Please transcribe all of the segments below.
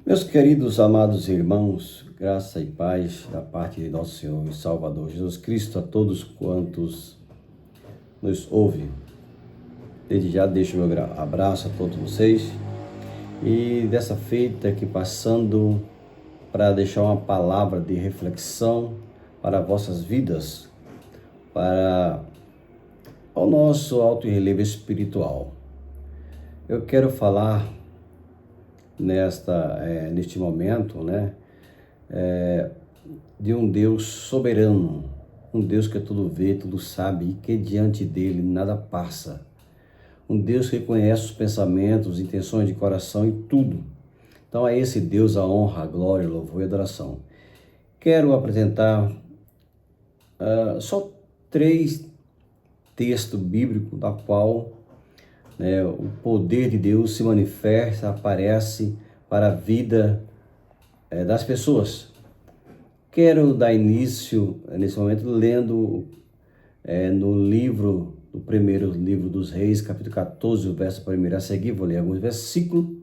Meus queridos, amados irmãos, graça e paz da parte de nosso Senhor e Salvador Jesus Cristo a todos quantos nos ouvem. Desde já deixo meu abraço a todos vocês e dessa feita aqui passando para deixar uma palavra de reflexão para vossas vidas, para o nosso alto relevo espiritual. Eu quero falar neste momento, de um Deus soberano, um Deus que tudo vê, tudo sabe e que diante dele nada passa. Um Deus que conhece os pensamentos, as intenções de coração e tudo. Então a esse Deus a honra, a glória, o louvor e a adoração. Quero apresentar só 3 textos bíblicos da qual o poder de Deus se manifesta, aparece para a vida das pessoas. Quero dar início, nesse momento, lendo no primeiro livro dos Reis, capítulo 14, o verso 1 a seguir. Vou ler alguns versículos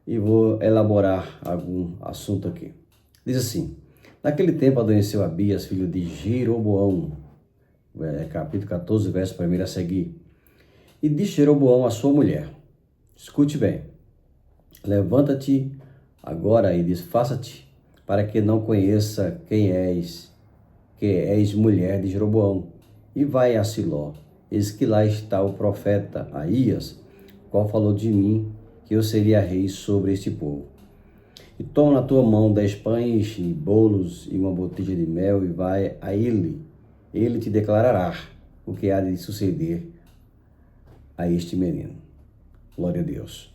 e vou elaborar algum assunto aqui. Diz assim: naquele tempo adoeceu Abias, filho de Jeroboão, capítulo 14, verso 1 a seguir. E disse Jeroboão à sua mulher: escute bem, levanta-te agora e disfarça-te, para que não conheça que és mulher de Jeroboão, e vai a Siló. Eis que lá está o profeta Aías, qual falou de mim, que eu seria rei sobre este povo. E toma na tua mão 10 pães e bolos e uma botija de mel, e vai a ele. Ele te declarará o que há de suceder a este menino. Glória a Deus.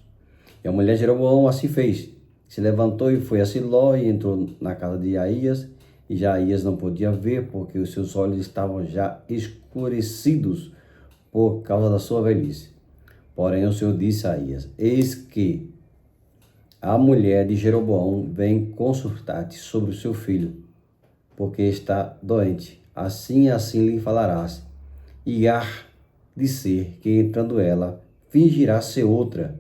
E a mulher de Jeroboão assim fez. Se levantou e foi a Siló e entrou na casa de Aías, e já Aías não podia ver, porque os seus olhos estavam já escurecidos por causa da sua velhice. Porém o Senhor disse a Aías: eis que a mulher de Jeroboão vem consultar-te sobre o seu filho, porque está doente. Assim lhe falarás, e há de ser que, entrando ela, fingirá ser outra.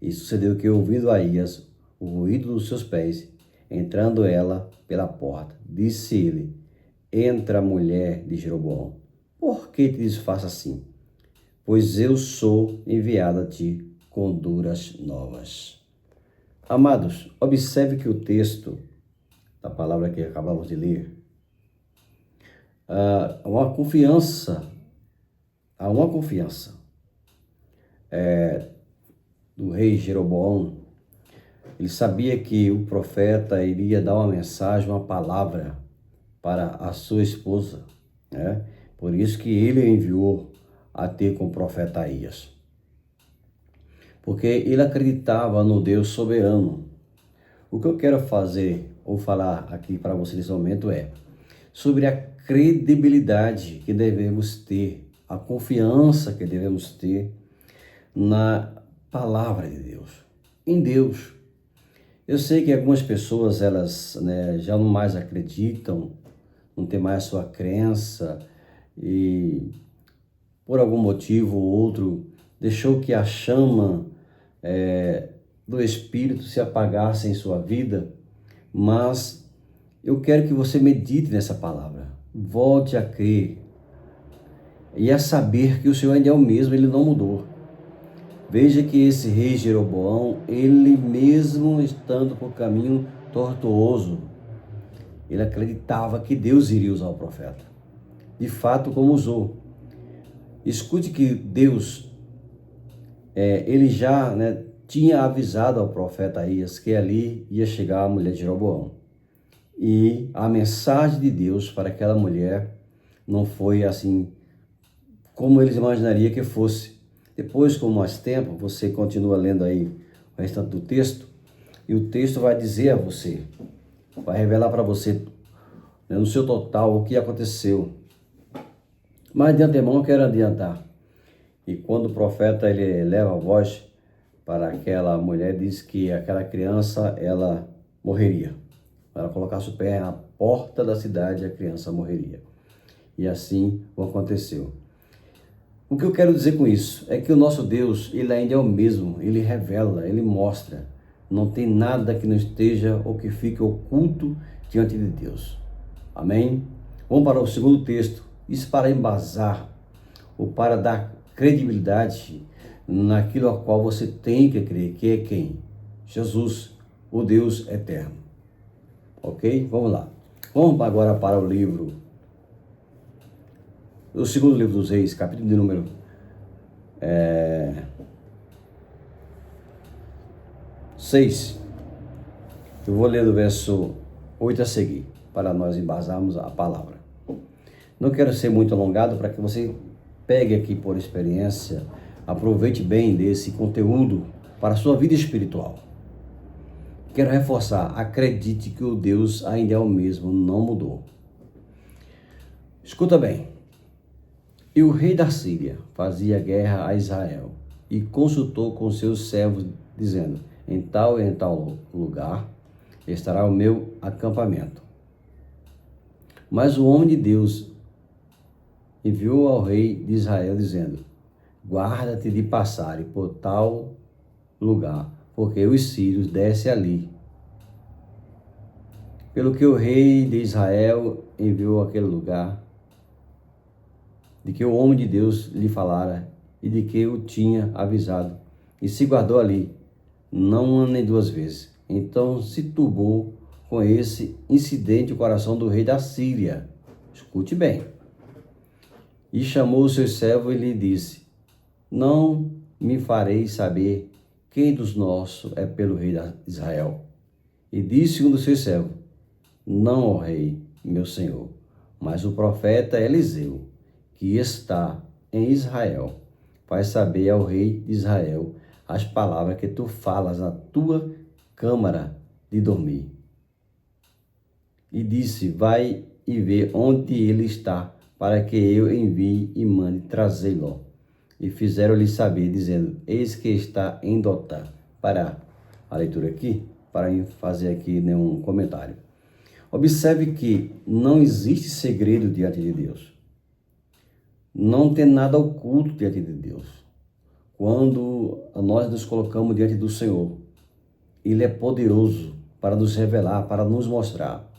E sucedeu que, ouvindo Aías o ruído dos seus pés, entrando ela pela porta, disse ele: entra, mulher de Jeroboão, por que te disfarça assim? Pois eu sou enviada a ti com duras novas. Amados, observe que o texto da palavra que acabamos de ler, há uma confiança do rei Jeroboão. Ele sabia que o profeta iria dar uma mensagem, uma palavra para a sua esposa, né? Por isso que ele enviou a ter com o profeta Aías. Porque ele acreditava no Deus soberano. O que eu quero fazer ou falar aqui para você nesse momento é sobre a credibilidade que devemos ter, a confiança que devemos ter na palavra de Deus, em Deus. Eu sei que algumas pessoas, elas já não mais acreditam, não tem mais a sua crença e por algum motivo ou outro deixou que a chama do Espírito se apagasse em sua vida, mas eu quero que você medite nessa palavra, volte a crer e a saber que o Senhor ainda é o mesmo, Ele não mudou. Veja que esse rei Jeroboão, ele mesmo estando por caminho tortuoso, ele acreditava que Deus iria usar o profeta. De fato, como usou. Escute que Deus, ele já tinha avisado ao profeta Aías que ali ia chegar a mulher de Jeroboão. E a mensagem de Deus para aquela mulher não foi assim como eles imaginariam que fosse. Depois, com mais tempo, você continua lendo aí o restante do texto, e o texto vai dizer a você, vai revelar para você, no seu total, o que aconteceu. Mas de antemão eu quero adiantar. E quando o profeta ele leva a voz para aquela mulher, diz que aquela criança, ela morreria. Ela colocasse o pé na porta da cidade, a criança morreria. E assim aconteceu. O que eu quero dizer com isso é que o nosso Deus, ele ainda é o mesmo, ele revela, ele mostra Não tem nada que não esteja ou que fique oculto diante de Deus. Amém? Vamos para o segundo texto. Isso para embasar ou para dar credibilidade naquilo a qual você tem que crer, que é quem? Jesus, o Deus eterno. Ok? Vamos lá. Vamos agora para o segundo livro dos Reis, capítulo de número 6. Eu vou ler do verso 8 a seguir, para nós embasarmos a palavra. Não quero ser muito alongado para que você pegue aqui por experiência, aproveite bem desse conteúdo para a sua vida espiritual. Quero reforçar, acredite que o Deus ainda é o mesmo, não mudou. Escuta bem. E o rei da Síria fazia guerra a Israel e consultou com seus servos, dizendo: em tal e em tal lugar estará o meu acampamento. Mas o homem de Deus enviou ao rei de Israel, dizendo: guarda-te de passar por tal lugar, porque os sírios descem ali. Pelo que o rei de Israel enviou àquele lugar, de que o homem de Deus lhe falara e de que o tinha avisado, e se guardou ali, não uma nem duas vezes. Então se turbou com esse incidente o coração do rei da Síria. Escute bem. E chamou o seu servo e lhe disse: não me fareis saber quem dos nossos é pelo rei de Israel. E disse um dos seus servos: não, ó rei, meu senhor, mas o profeta Eliseu, que está em Israel, faz saber ao rei de Israel as palavras que tu falas na tua câmara de dormir. E disse: vai e vê onde ele está, para que eu envie e mande trazê-lo. E fizeram-lhe saber, dizendo: eis que está em Dotã. Para a leitura aqui, para fazer aqui nenhum comentário. Observe que não existe segredo diante de Deus. Não tem nada oculto diante de Deus. Quando nós nos colocamos diante do Senhor, Ele é poderoso para nos revelar, para nos mostrar.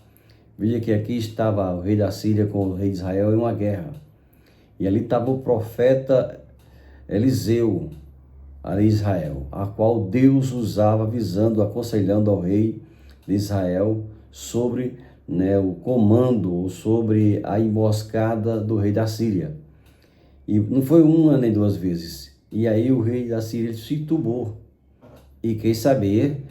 Veja que aqui estava o rei da Síria com o rei de Israel em uma guerra. E ali estava o profeta Eliseu, ali em Israel, a qual Deus usava avisando, aconselhando ao rei de Israel sobre o comando, sobre a emboscada do rei da Síria. E não foi uma nem duas vezes. E aí o rei da Síria se turbou e quis saber,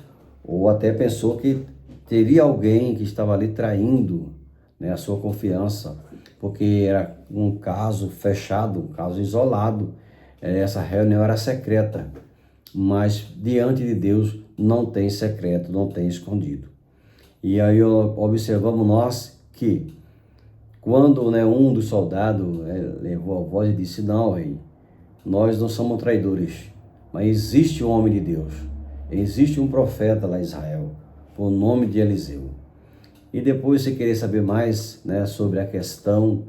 ou até pensou que teria alguém que estava ali traindo a sua confiança, porque era um caso fechado, um caso isolado. Essa reunião era secreta, mas diante de Deus não tem secreto, não tem escondido. E aí observamos nós que quando um dos soldados levou a voz e disse: não, rei, nós não somos traidores, mas existe um homem de Deus, existe um profeta lá em Israel, por nome de Eliseu. E depois, se querer saber mais sobre a questão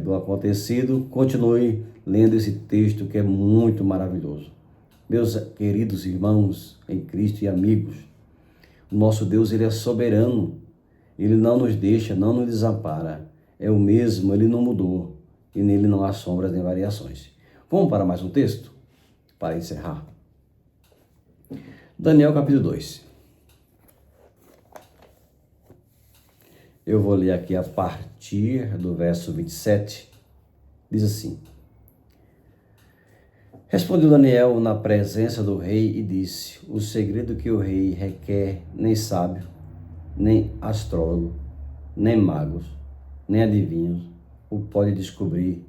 do acontecido, continue lendo esse texto que é muito maravilhoso. Meus queridos irmãos em Cristo e amigos, o nosso Deus, Ele é soberano, Ele não nos deixa, não nos desampara, é o mesmo, Ele não mudou, e nele não há sombras nem variações. Vamos para mais um texto, para encerrar. Daniel capítulo 2. Eu vou ler aqui a partir do verso 27, diz assim: respondeu Daniel na presença do rei e disse: o segredo que o rei requer, nem sábio, nem astrólogo, nem magos, nem adivinhos o pode descobrir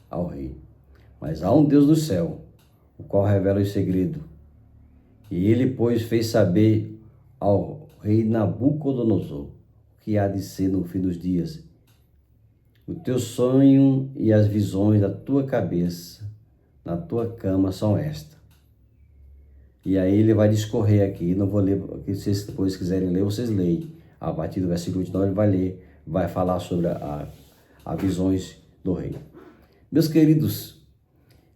ao rei. Mas há um Deus do céu, o qual revela o segredo. E ele, pois, fez saber ao rei Nabucodonosor o que há de ser no fim dos dias. O teu sonho e as visões da tua cabeça na tua cama são estas. E aí ele vai discorrer aqui, não vou ler, porque se vocês depois quiserem ler, vocês leem. A partir do versículo 29 ele vai ler, vai falar sobre a visões do rei. Meus queridos,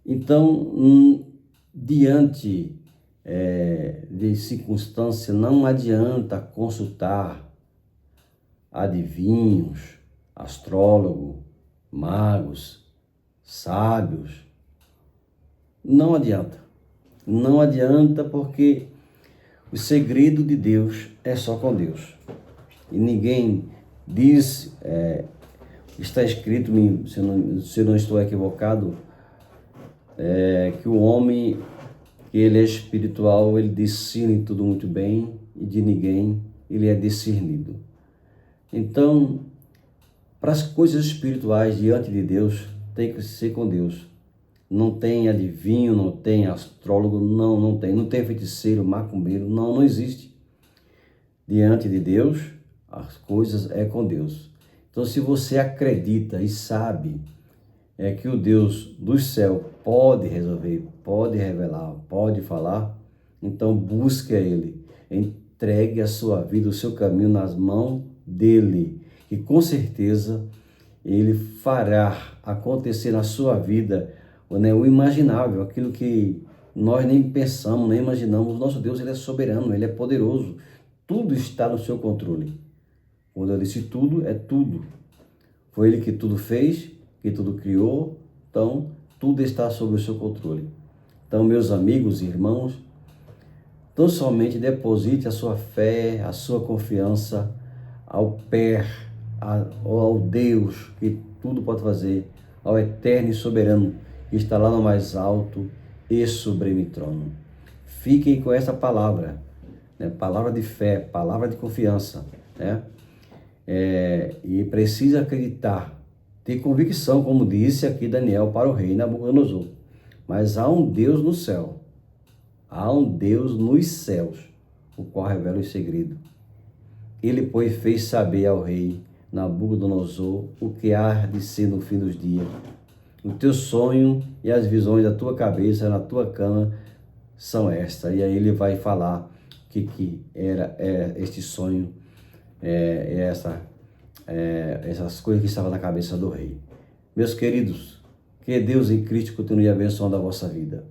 então, diante de circunstância, não adianta consultar adivinhos, astrólogos, magos, sábios. Não adianta. Não adianta, porque o segredo de Deus é só com Deus. E ninguém diz, está escrito, se eu não estou equivocado, que o homem, que ele é espiritual, ele discerne tudo muito bem, e de ninguém ele é discernido. Então, para as coisas espirituais diante de Deus, tem que ser com Deus. Não tem adivinho, não tem astrólogo, não tem. Não tem feiticeiro, macumbeiro, não existe. Diante de Deus, as coisas é com Deus. Então, se você acredita e sabe que o Deus do céu pode resolver, pode revelar, pode falar, então busque a Ele. Entregue a sua vida, o seu caminho nas mãos dele, e com certeza Ele fará acontecer na sua vida o imaginável, aquilo que nós nem pensamos, nem imaginamos. O nosso Deus, ele é soberano, ele é poderoso. Tudo está no seu controle. Quando eu disse tudo, é tudo. Foi ele que tudo fez, que tudo criou, então tudo está sob o seu controle. Então, meus amigos e irmãos, tão somente deposite a sua fé, a sua confiança ao ao Deus que tudo pode fazer, ao eterno e soberano, que está lá no mais alto e sublime trono. Fiquem com essa palavra, né? Palavra de fé, palavra de confiança, né? E precisa acreditar, ter convicção, como disse aqui Daniel para o rei Nabucodonosor. Mas há um Deus no céu, há um Deus nos céus, o qual revela o segredo. Ele, pois, fez saber ao rei Nabucodonosor o que há de ser no fim dos dias. O teu sonho e as visões da tua cabeça, na tua cama, são estas. E aí ele vai falar o que era este sonho, essas coisas que estavam na cabeça do rei. Meus queridos, que Deus em Cristo continue abençoando a vossa vida.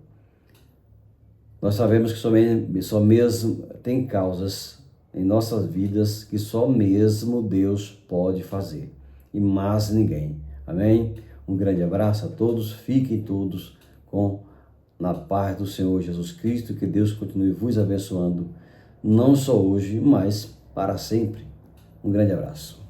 Nós sabemos que só mesmo tem causas em nossas vidas que só mesmo Deus pode fazer, e mais ninguém. Amém? Um grande abraço a todos, fiquem todos na paz do Senhor Jesus Cristo, que Deus continue vos abençoando, não só hoje, mas para sempre. Um grande abraço.